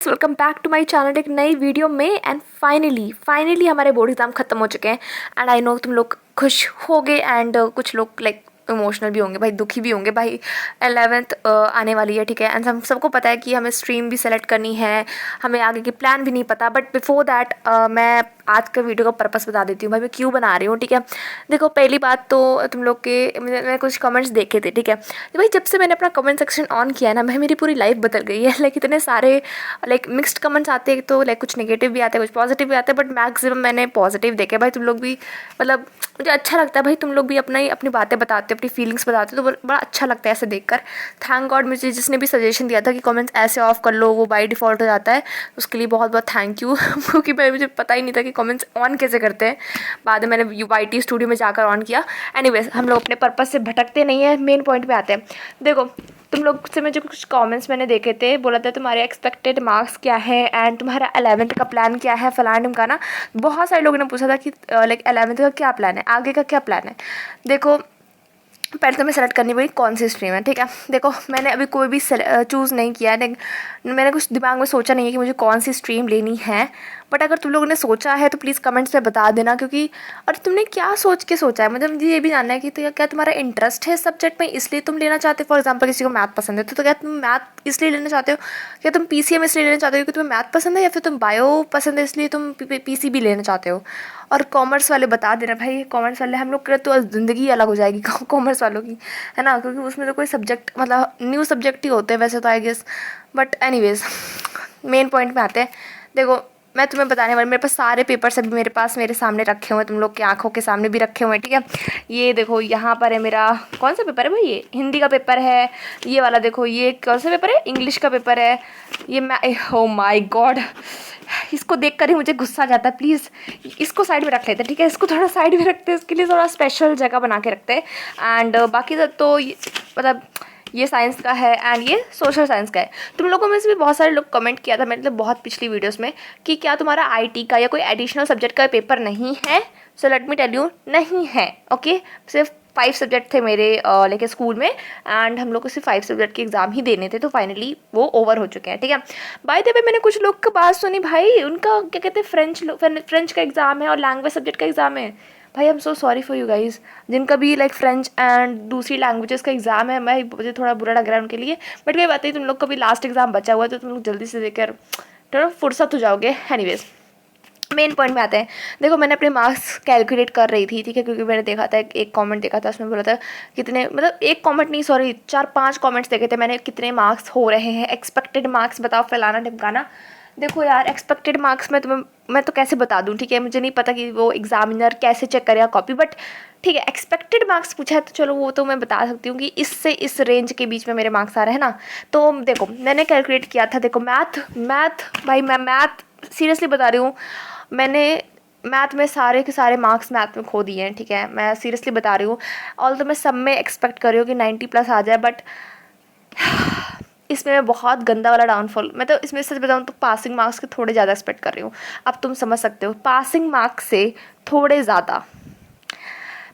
Welcome back to my channel एक नई video में। एंड फाइनली हमारे बोर्ड एग्जाम खत्म हो चुके हैं। एंड आई नो तुम लोग खुश हो गए एंड कुछ लोग लाइक इमोशनल भी होंगे भाई, दुखी भी होंगे भाई। 11th आने वाली है, ठीक है। एंड हम सबको पता है कि हमें स्ट्रीम भी सेलेक्ट करनी है, हमें आगे के प्लान भी नहीं पता। बट बिफोर दैट मैं आज का वीडियो का पर्पस बता देती हूँ भाई, मैं क्यों बना रही हूँ, ठीक है। देखो, पहली बात तो तुम लोग के मैंने कुछ कमेंट्स देखे थे, ठीक है। तो भाई जब से मैंने अपना कमेंट सेक्शन ऑन किया है ना भाई, मेरी पूरी लाइफ बदल गई है। लाइक इतने सारे लाइक मिक्स्ड कमेंट्स आते हैं, तो लाइक कुछ नेगेटिव भी आते हैं, कुछ पॉजिटिव भी आते हैं, बट मैक्सिमम मैंने पॉजिटिव देखे भाई। तुम लोग भी मतलब मुझे अच्छा लगता है भाई, तुम लोग भी अपनी बातें बताते हो, अपनी फीलिंग्स बताते हो, तो बड़ा अच्छा लगता है ऐसे देखकर। थैंक गॉड मुझे जिसने भी सजेशन दिया था कि कमेंट्स ऐसे ऑफ कर लो, वो बाय डिफ़ॉल्ट हो जाता है, उसके लिए बहुत बहुत थैंक यू। क्योंकि भाई मुझे पता ही नहीं था कि कमेंट्स ऑन कैसे करते हैं। बाद में मैंने YT स्टूडियो में जाकर ऑन किया। एनीवेज, हम लोग अपने पर्पस से भटकते नहीं है, मेन पॉइंट पे आते हैं। देखो, तुम लोग से मुझे कुछ कमेंट्स मैंने देखे थे, बोला था तुम्हारे एक्सपेक्टेड मार्क्स क्या है एंड तुम्हारा 11th का प्लान क्या है, फलाना ढिमकाना। बहुत सारे लोगों ने पूछा था कि लाइक 11th का क्या प्लान है, आगे का क्या प्लान है। देखो, पहले तो मैं सेलेक्ट करनी पड़ी कौन सी स्ट्रीम है, ठीक है। देखो, मैंने अभी कोई भी चूज़ नहीं किया है, मैंने कुछ दिमाग में सोचा नहीं है कि मुझे कौन सी स्ट्रीम लेनी है। बट अगर तुम लोगों ने सोचा है तो प्लीज़ कमेंट्स में बता देना, क्योंकि और तुमने क्या सोच के सोचा है, मतलब मुझे ये भी जानना है कि तो क्या तुम्हारा इंटरेस्ट है सब्जेक्ट में, इसलिए तुम लेना चाहते हो। फॉर एग्जाम्पल किसी को मैथ पसंद है, तो क्या तुम मैथ इसलिए लेना चाहते हो, क्या तुम PCM इसलिए लेना चाहते हो क्योंकि तुम्हें मैथ पसंद है, या फिर तुम बायो पसंद है इसलिए तुम PCB लेना चाहते हो। और कॉमर्स वाले बता देना भाई, कॉमर्स वाले हम लोग के तो ज़िंदगी अलग हो जाएगी कॉमर्स वालों की, है ना, क्योंकि उसमें तो कोई सब्जेक्ट मतलब न्यू सब्जेक्ट ही होते हैं वैसे तो I guess. But anyways, main point में आते हैं। देखो, मैं तुम्हें बताने वाली, मेरे पास सारे पेपर्स अभी मेरे पास मेरे सामने रखे हुए हैं, तुम लोग की आंखों के सामने भी रखे हुए हैं, ठीक है। ये देखो, यहाँ पर है मेरा कौन सा पेपर है भाई, ये हिंदी का पेपर है। ये वाला देखो, ये कौन सा पेपर है, इंग्लिश का पेपर है। ये मैं ओ माय गॉड, इसको देख कर ही मुझे गुस्सा आ जाता है। प्लीज़ इसको साइड में रख लेते हैं, ठीक है। इसको थोड़ा साइड में रखते हैं, इसके लिए थोड़ा स्पेशल जगह बना के रखते हैं। एंड बाकी सब तो मतलब ये साइंस का है एंड ये सोशल साइंस का है। तुम लोगों में से भी बहुत सारे लोग कमेंट किया था मतलब बहुत पिछली वीडियोस में कि क्या तुम्हारा IT का या कोई एडिशनल सब्जेक्ट का पेपर नहीं है। So let me tell you, नहीं है, ओके। सिर्फ 5 सब्जेक्ट थे मेरे लेके स्कूल में, एंड हम लोग को सिर्फ 5 सब्जेक्ट के एग्जाम ही देने थे, तो फाइनली वो ओवर हो चुके हैं, ठीक है। बाय द वे, मैंने कुछ लोग की बात सुनी भाई, उनका क्या कहते हैं फ्रेंच का एग्जाम है और लैंग्वेज सब्जेक्ट का एग्जाम है। भाई I am so sorry for you guys, जिनका भी लाइक फ्रेंच एंड दूसरी लैंग्वेजेस का एग्जाम है, मैं मुझे थोड़ा बुरा लग रहा है उनके लिए। बट कोई बात नहीं, तुम लोग का भी लास्ट एग्जाम बचा हुआ है, तो तुम लोग जल्दी से देकर थोड़ा फुर्सत हो जाओगे। एनीवेज, मेन पॉइंट में आते हैं। देखो, मैंने अपने मार्क्स कैलकुलेट कर रही थी, ठीक है, क्योंकि मैंने देखा था एक कमेंट देखा था, उसमें बोला था कितने, मतलब एक कमेंट नहीं सॉरी 4-5 कमेंट्स देखे थे मैंने, कितने मार्क्स हो रहे हैं, एक्सपेक्टेड मार्क्स बताओ, फलाना ढिमकाना। देखो यार, एक्सपेक्टेड मार्क्स मैं तो कैसे बता दूँ, ठीक है। मुझे नहीं पता कि वो एग्जामिनर कैसे चेक करेगा कॉपी, बट ठीक है, एक्सपेक्टेड मार्क्स पूछा है तो चलो वो तो मैं बता सकती हूँ कि इससे इस रेंज के बीच में मेरे मार्क्स आ रहे हैं ना। तो देखो, मैंने कैलकुलेट किया था। देखो, मैथ भाई, मैं मैथ सीरियसली बता रही हूँ, मैंने मैथ में सारे के सारे मार्क्स मैथ में खो दिए हैं, ठीक है। मैं सीरियसली बता रही हूँ। ऑल तो मैं सब में एक्सपेक्ट कर रही हूँ कि 90+ आ जाए, बट इसमें मैं बहुत गंदा वाला डाउनफॉल, मैं तो इसमें सच बताऊँ तो पासिंग मार्क्स के थोड़े ज़्यादा एक्सपेक्ट कर रही हूँ। अब तुम समझ सकते हो, पासिंग मार्क्स से थोड़े ज़्यादा।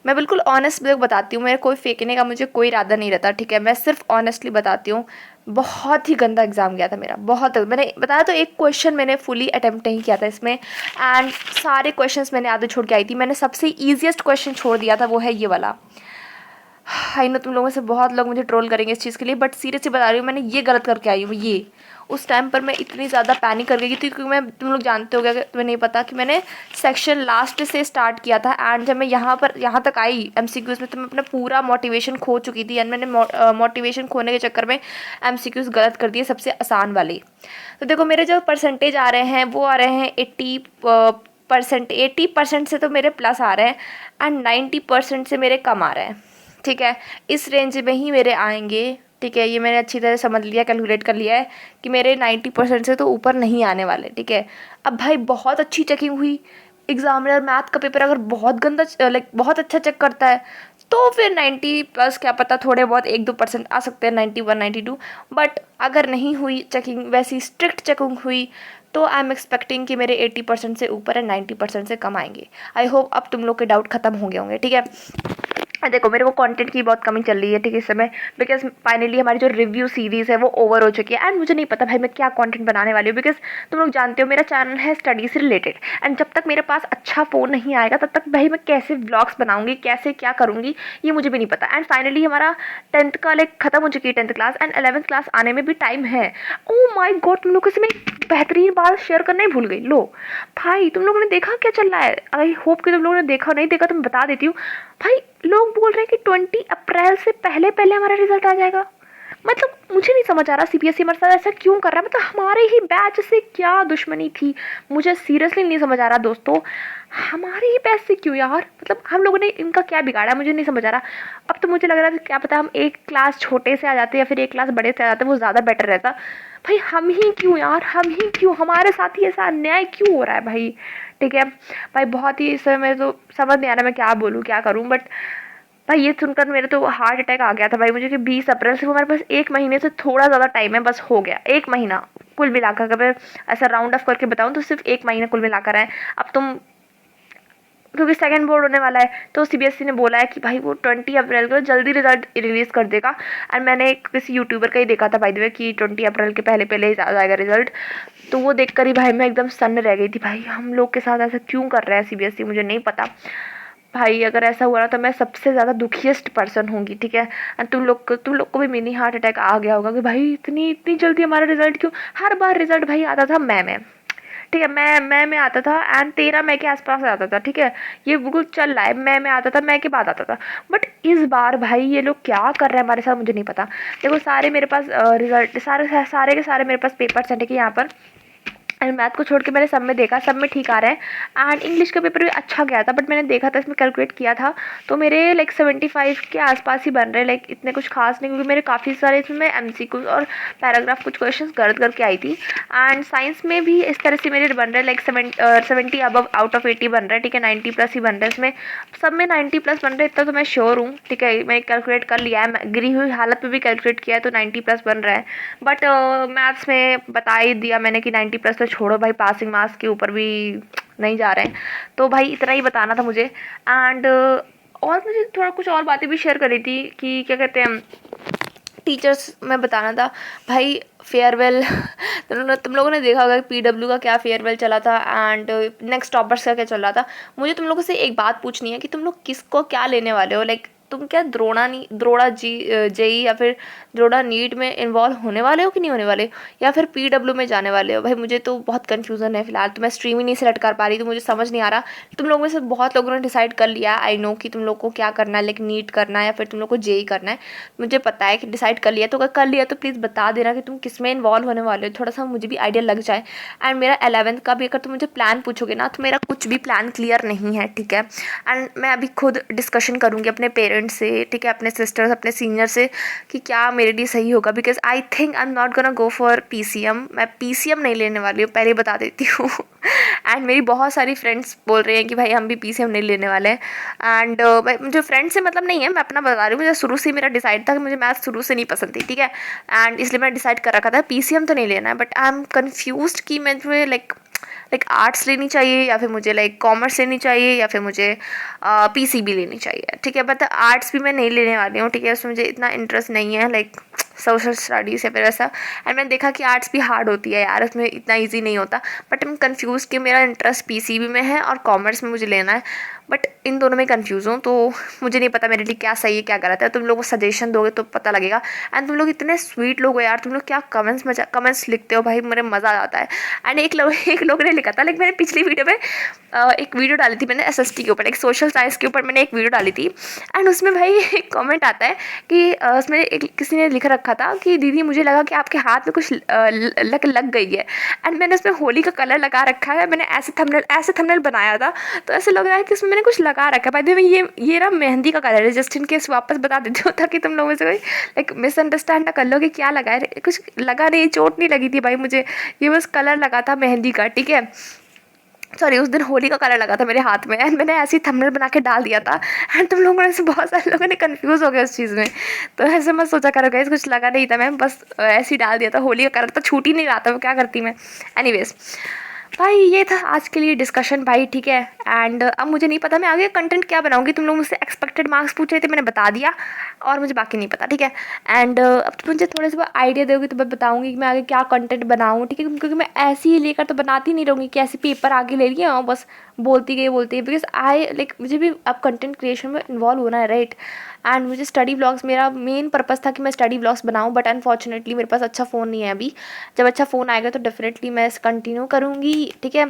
मैं बिल्कुल ऑनेस्ट बताती हूँ, मेरे कोई फेंकने का मुझे कोई इरादा नहीं रहता, ठीक है। मैं सिर्फ ऑनेस्टली बताती हूँ। बहुत ही गंदा एग्जाम गया था मेरा, बहुत। मैंने बताया तो एक क्वेश्चन मैंने फुली अटेम्प्ट नहीं किया था इसमें, एंड सारे क्वेश्चंस मैंने आधे छोड़ के आई थी। मैंने सबसे ईजिएस्ट क्वेश्चन छोड़ दिया था, वो है ये वाला। आई नो तुम लोगों में से बहुत लोग मुझे ट्रोल करेंगे इस चीज़ के लिए, बट सीरियसली बता रही हूँ, मैंने ये गलत करके आई हूँ। ये उस टाइम पर मैं इतनी ज़्यादा पैनिक कर गई थी, क्योंकि मैं, तुम लोग जानते हो, अगर तुम्हें नहीं पता, कि मैंने सेक्शन लास्ट से स्टार्ट किया था, एंड जब मैं यहाँ तक आई MCQs में, तो मैं अपना पूरा मोटिवेशन खो चुकी थी, एंड मैंने मोटिवेशन खोने के चक्कर में MCQs गलत कर दिए, सबसे आसान वाले। तो देखो, मेरे जो परसेंटेज आ रहे हैं वो आ रहे हैं 80% से तो मेरे प्लस आ रहे हैं, एंड 90% से मेरे कम आ रहे हैं, ठीक है। इस रेंज में ही मेरे आएंगे, ठीक है। ये मैंने अच्छी तरह समझ लिया, कैलकुलेट कर लिया है कि मेरे 90% से तो ऊपर नहीं आने वाले, ठीक है। अब भाई बहुत अच्छी चेकिंग हुई, एग्जामिनर मैथ का पेपर अगर बहुत गंदा लाइक बहुत अच्छा चेक करता है, तो फिर 90+ क्या पता थोड़े बहुत 1-2% आ सकते हैं, 91-92। बट अगर नहीं हुई चेकिंग, वैसी स्ट्रिक्ट चेकिंग हुई, तो आई एम एक्सपेक्टिंग कि मेरे 80% से ऊपर है, 90% से कम आएंगे। आई होप अब तुम लोग के डाउट खत्म हो गए होंगे, ठीक है। देखो मेरे को कंटेंट की बहुत कमी चल रही है ठीक है इस समय, बिकॉज फाइनली हमारी जो रिव्यू सीरीज़ है वो ओवर हो चुकी है एंड मुझे नहीं पता भाई मैं क्या कंटेंट बनाने वाली हूँ, बिकॉज तुम लोग जानते हो मेरा चैनल है स्टडी से रिलेटेड एंड जब तक मेरे पास अच्छा फ़ोन नहीं आएगा तब तक भाई मैं कैसे व्लॉग्स बनाऊंगी, कैसे क्या करूँगी ये मुझे भी नहीं पता। एंड फाइनली हमारा 10th का लाइक खत्म हो चुकी है 10th class and 11th class आने में भी टाइम है। ओ माई गॉड, तुम लोगों से मैं एक बेहतरीन बात शेयर करना ही भूल गई। लो भाई तुम लोगों ने देखा क्या चल रहा है, आई होप कि तुम लोगों ने देखा, नहीं देखा तो मैं बता देती हूँ। भाई लोग बोल रहे हैं कि 20 अप्रैल से पहले पहले हमारा रिजल्ट आ जाएगा। मतलब मुझे नहीं समझ आ रहा सीबीएसई हमारे साथ ऐसा क्यों कर रहा है, मतलब हमारे ही बैच से क्या दुश्मनी थी, मुझे सीरियसली नहीं समझ आ रहा दोस्तों। हमारे ही बैच से क्यों यार, मतलब हम लोगों ने इनका क्या बिगाड़ा मुझे नहीं समझ आ रहा। अब तो मुझे लग रहा है क्या पता हम एक क्लास छोटे से आ जाते या फिर एक क्लास बड़े से आ जाते वो ज़्यादा बेटर रहता। भाई हम ही क्यों यार, हम ही क्यों, हमारे साथ ही ऐसा अन्याय क्यों हो रहा है भाई। ठीक है भाई, बहुत ही इस समय तो समझ नहीं आ रहा मैं क्या बोलूँ क्या करूँ, बट भाई ये सुनकर मेरे तो हार्ट अटैक आ गया था भाई मुझे कि 20 अप्रैल से हमारे पास एक महीने से थोड़ा ज़्यादा टाइम है, बस हो गया एक महीना कुल मिलाकर। अगर मैं ऐसा राउंड ऑफ करके बताऊँ तो सिर्फ एक महीना कुल मिलाकर है। अब तुम, क्योंकि सेकंड बोर्ड होने वाला है तो सीबीएसई ने बोला है कि भाई वो 20 अप्रैल को जल्दी रिजल्ट रिलीज़ कर देगा। एंड मैंने किसी यूट्यूबर का ही देखा था भाई द वे कि 20 अप्रैल के पहले पहले ही आ जाएगा रिजल्ट। तो वो देख कर ही भाई मैं एकदम सन्न रह गई थी, भाई हम लोग के साथ ऐसा क्यों कर रहा है सीबीएसई, मुझे नहीं पता भाई। अगर ऐसा हुआ ना तो मैं सबसे ज़्यादा दुखीएस्ट पर्सन होंगी। ठीक है, एंड तुम लोग को भी मिनी हार्ट अटैक आ गया होगा कि भाई इतनी इतनी जल्दी हमारा रिजल्ट क्यों। हर बार रिजल्ट भाई आता था मैं में, ठीक है मैं में आता था एंड 13 मई के आसपास आता था। ठीक है, ये बिल्कुल चल रहा है, मैं में आता था, मैं के बाद आता था। बट इस बार भाई ये लोग क्या कर रहे हैं हमारे साथ मुझे नहीं पता। देखो सारे मेरे पास रिजल्ट सारे सारे के सारे मेरे पास पेपर्स हैं ठीक है यहाँ पर। एंड मैथ को छोड़ के मैंने सब में देखा, सब में ठीक आ रहे हैं। एंड इंग्लिश का पेपर भी अच्छा गया था, बट मैंने देखा था इसमें कैलकुलेट किया था तो मेरे लाइक 75 के आसपास ही बन रहे, लाइक इतने कुछ खास नहीं, क्योंकि मेरे काफ़ी सारे इसमें एमसीक्यूज और पैराग्राफ कुछ क्वेश्चंस गलत करके आई थी। एंड साइंस में भी इस तरह से मेरे बन रहे लाइक 70 अबव आउट ऑफ 80 बन रहा है। ठीक है, 90 प्लस ही बन रहा है इसमें, सब में 90 प्लस बन रहे इतना तो मैं श्योर हूँ। ठीक है, मैं कैलकुलेट कर लिया है, गिरी हुई हालत में भी कैलकुलेट किया है तो 90 प्लस बन रहा है। बट मैथ्स में बता ही दिया मैंने कि 90 प्लस तो छोड़ो भाई, पासिंग मार्क्स के ऊपर भी नहीं जा रहे हैं। तो भाई इतना ही बताना था मुझे। एंड और मुझे थोड़ा कुछ और बातें भी शेयर करी थी कि क्या कहते हैं टीचर्स में बताना था भाई। फेयरवेल तुम लोगों ने देखा होगा कि पीडब्ल्यू का क्या फेयरवेल चला था एंड नेक्स्ट टॉपर्स का क्या चल रहा था। मुझे तुम लोगों से एक बात पूछनी है कि तुम लोग किसको क्या लेने वाले हो, लाइक तुम क्या द्रोड़ा जेई या फिर द्रोड़ा नीट में इन्वॉल्व होने वाले हो कि नहीं होने वाले, या फिर पीडब्ल्यू में जाने वाले हो। भाई मुझे तो बहुत कन्फ्यूज़न है फिलहाल, तो मैं स्ट्रीम ही नहीं सेलेक्ट कर पा रही, तो मुझे समझ नहीं आ रहा। तुम लोगों में से बहुत लोगों ने डिसाइड कर लिया, आई नो कि तुम लोग को क्या करना है, लाइक नीट करना है या फिर तुम लोग को जेई करना है। मुझे पता है कि डिसाइड कर लिया, तो अगर कर लिया तो प्लीज़ बता देना कि तुम किस में इन्वॉल्व होने वाले हो, थोड़ा सा मुझे भी आइडिया लग जाए। एंड मेरा 11th का भी अगर तुम मुझे प्लान पूछोगे ना तो मेरा कुछ भी प्लान क्लियर नहीं है। ठीक है, एंड मैं अभी खुद डिस्कशन करूँगी अपने पेरेंट्स से, ठीक है, अपने सिस्टर्स अपने सीनियर से कि क्या मेरे लिए सही होगा। Because I think I am not gonna go for PCM, मैं पीसीएम नहीं लेने वाली हूँ, पहले बता देती हूँ। एंड मेरी बहुत सारी फ्रेंड्स बोल रही हैं कि भाई हम भी पीसीएम नहीं लेने वाले हैं। एंड मुझे फ्रेंड से मतलब नहीं है, मैं अपना बता रही हूँ, मुझे शुरू से मेरा डिसाइड था कि मुझे मैथ शुरू से नहीं पसंद थी। ठीक है, एंड इसलिए मैंने डिसाइड कर रखा था पीसीएम तो नहीं लेना है। बट आई एम कन्फ्यूज्ड कि मैं जो लाइक आर्ट्स लेनी चाहिए या फिर मुझे लाइक कॉमर्स लेनी चाहिए या फिर मुझे पीसीबी लेनी चाहिए। ठीक है, बट आर्ट्स भी मैं नहीं लेने वाली हूँ। ठीक है, उसमें मुझे इतना इंटरेस्ट नहीं है, लाइक सोशल स्टडीज़ या फिर ऐसा। एंड मैंने देखा कि आर्ट्स भी हार्ड होती है यार, उसमें इतना इजी नहीं होता। बट मैं कंफ्यूज कि मेरा इंटरेस्ट पीसीबी में है और कॉमर्स में मुझे लेना है, बट इन दोनों में कंफ्यूज हूँ। तो मुझे नहीं पता मेरे लिए क्या सही है क्या गलत है, तुम लोग को सजेशन दोगे तो पता लगेगा। एंड तुम लोग इतने स्वीट लोग हो यार, तुम लोग क्या कमेंट्स लिखते हो भाई, मेरे मज़ा आ जाता है। एंड एक लोग ने लिखा था, लाइक मैंने पिछली वीडियो में एक वीडियो डाली थी मैंने एसएसटी के ऊपर, एक सोशल साइंस के ऊपर मैंने एक वीडियो डाली थी। एंड उसमें भाई एक कमेंट आता है कि उसमें किसी ने लिख रखा था कि दीदी मुझे लगा कि आपके हाथ में कुछ लग गई है। एंड मैंने उसमें होली का कलर लगा रखा है, मैंने ऐसे थंबनेल बनाया था, तो ऐसे लग रहा है कि उसमें मैंने कुछ लगा रखा है। भाई ये ना मेहंदी का कलर है, जस्ट इन केस वापस बता देती हूँ ताकि तुम लोगों में से कोई लाइक मिसअंडरस्टैंड ना कर लो कि क्या लगा है। कुछ लगा नहीं, चोट नहीं लगी थी भाई मुझे, ये बस कलर लगा था मेहंदी का। ठीक है, सॉरी उस दिन होली का कलर लगा था मेरे हाथ में एंड मैंने ऐसे ही थंबनेल बना के डाल दिया था। एंड तुम लोगों में से बहुत सारे लोगों ने कंफ्यूज हो गए उस चीज़ में, तो ऐसे मत सोचा करो गाइस, कुछ लगा नहीं था, मैं बस ऐसे ही डाल दिया था। होली का कलर तो छूट ही नहीं रहा था, वो क्या करती मैं। एनीवेज भाई ये था आज के लिए डिस्कशन भाई। ठीक है, एंड अब मुझे नहीं पता मैं आगे कंटेंट क्या बनाऊँगी। तुम लोग मुझसे एक्सपेक्टेड मार्क्स पूछ रहे थे, मैंने बता दिया, और मुझे बाकी नहीं पता, ठीक है। एंड अब तुम मुझे थोड़ा सा आइडिया दोगे तो मैं बताऊँगी कि मैं आगे क्या कंटेंट बनाऊँ, ठीक है, क्योंकि मैं ऐसे ही लेकर तो बनाती नहीं रहूँगी कि ऐसे पेपर आगे ले लिया और बस बोलती गई, बिकॉज आई लाइक मुझे भी अब कंटेंट क्रिएशन में इन्वॉल्व होना है, राइट। एंड मुझे स्टडी ब्लॉग्स, मेरा मेन पर्पस था कि मैं स्टडी ब्लॉग्स बनाऊँ, बट अनफॉर्चुनेटली मेरे पास अच्छा फ़ोन नहीं है अभी। जब अच्छा फ़ोन आएगा तो डेफिनेटली मैं कंटिन्यू करूँगी, ठीक है।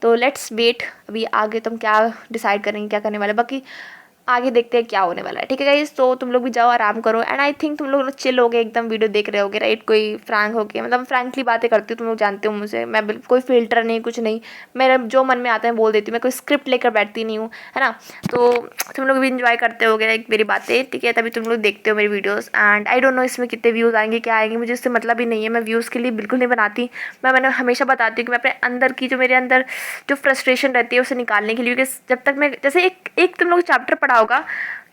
तो लेट्स वेट, अभी आगे तुम क्या डिसाइड करेंगे क्या करने वाले, बाकी आगे देखते हैं क्या होने वाला है, ठीक है गाइस। तो तुम लोग भी जाओ आराम करो, एंड आई थिंक तुम लोग चिल हो गए एकदम, वीडियो देख रहे होगे, राइट। कोई फ्रैंक हो गया, मतलब फ्रैंकली बातें करती हूँ, तुम लोग जानते हो मुझे, मैं बिल्कुल कोई फिल्टर नहीं, कुछ नहीं, मेरा जो मन में आता है बोल देती हूँ, मैं कोई स्क्रिप्ट लेकर बैठती नहीं हूँ, है ना। तो तुम लोग भी इंजॉय करते होगे लाइक मेरी बातें, ठीक है, तभी तुम लोग देखते हो मेरी videos. And I don't know इसमें कितने व्यूज़ आएंगे, क्या आएंगे, मुझे इससे मतलब ही नहीं है, मैं व्यूज़ के लिए बिल्कुल नहीं बनाती। मैंने हमेशा बताती हूँ कि मैं अपने अंदर की जो मेरे अंदर जो फ्रस्ट्रेशन रहती है उसे निकालने के लिए, क्योंकि जब तक मैं जैसे एक तुम लोग चैप्टर पढ़ा होगा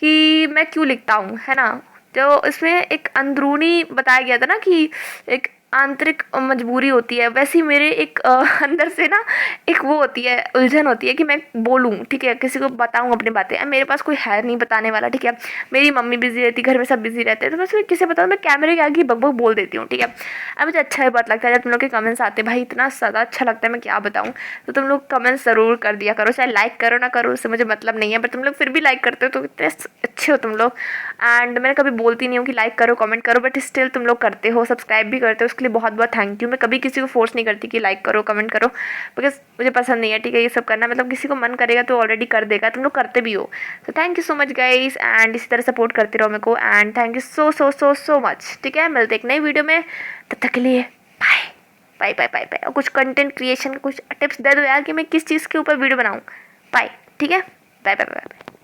कि मैं क्यों लिखता हूँ, है ना। तो इसमें एक अंदरूनी बताया गया था ना कि एक आंतरिक मजबूरी होती है, वैसे ही मेरे एक अंदर से ना एक वो होती है, उलझन होती है कि मैं बोलूँ, ठीक है, किसी को बताऊँ अपनी बातें। अब मेरे पास कोई है नहीं बताने वाला, ठीक है। मेरी मम्मी बिजी रहती, घर में सब बिजी रहते हैं, तो मैं उसमें किसे बताऊँ, मैं कैमरे के आगे बक बोल देती हूँ, ठीक है। अब मुझे अच्छा भी बहुत लगता है जब तुम लोग के कमेंट्स आते हैं, भाई इतना ज़्यादा अच्छा लगता है, मैं क्या बताऊँ। तो तुम लोग कमेंट्स ज़रूर कर दिया करो, चाहे लाइक करो ना करो, उससे मुझे मतलब नहीं है, बट तुम लोग फिर भी लाइक करते हो तो इतने अच्छे हो तुम लोग। एंड मैंने कभी बोलती नहीं हूँ कि लाइक करो कमेंट करो, बट स्टिल तुम लोग करते हो, सब्सक्राइब भी करते हो, उसके लिए बहुत बहुत थैंक यू। मैं कभी किसी को फोर्स नहीं करती कि लाइक करो कमेंट करो, बिकॉज मुझे पसंद नहीं है, ठीक है, ये सब करना। मतलब किसी को मन करेगा तो ऑलरेडी कर देगा, तुम लोग करते भी हो। तो thank you so much guys, and इसी तरह सपोर्ट करते रहो मेरे को, and thank you so so so so much, ठीक है। मिलते एक नई वीडियो में, तब तक के लिए bye bye bye bye bye. और कुछ कंटेंट क्रिएशन कुछ टिप्स दे दो यार कि मैं किस चीज़ के ऊपर वीडियो बनाऊँ। बाय, ठीक है, बाय बाय बाय।